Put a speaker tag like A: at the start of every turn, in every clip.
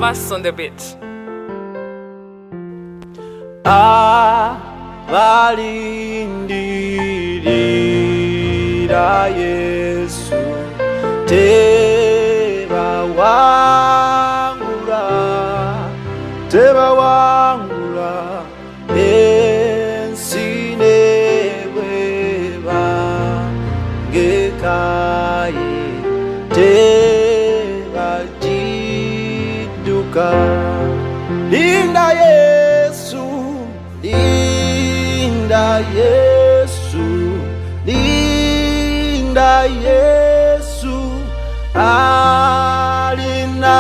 A: Mas on the beat.
B: Valindirira Yesu, teba wangula ensine bweba ngekaye teba jiduka. Linda Yesu, linda Yesu, linda Yesu, alina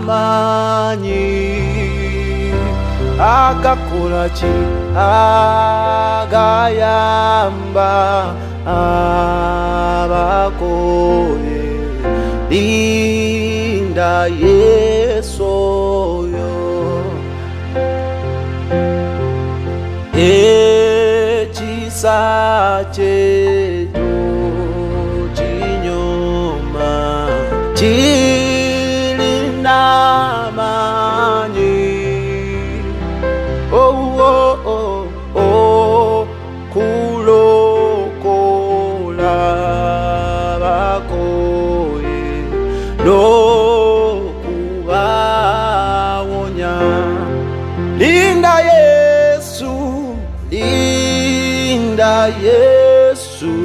B: manyi akakola ki agayamba abakoye. Linda Yesu oyo ekisa kyejo kinyoma kirina amanyi kulokola bakoye n'okubawonya. Linda Yesu, linda Yesu,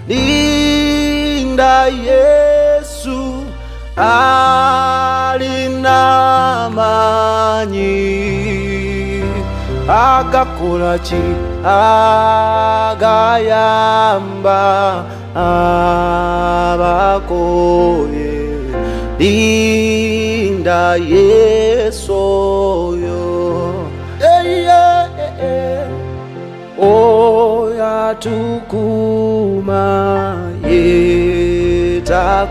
B: linda Yesu, alina manyi akakola ki agayamba abakoye. Linda Yesu oyo oyatukuma yetakoa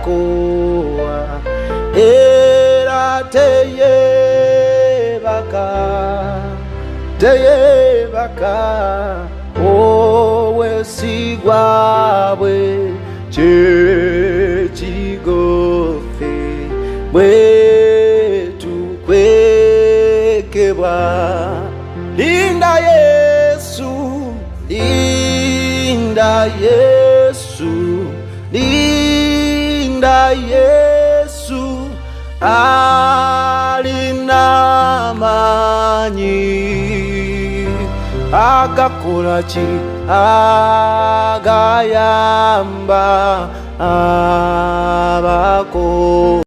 B: era teyebaka owesigwa bwe kyekigofe bwetukwekebwa. Linda Yesu, linda Yesu, linda Yesu, alina manyi akakola ki agayamba abako.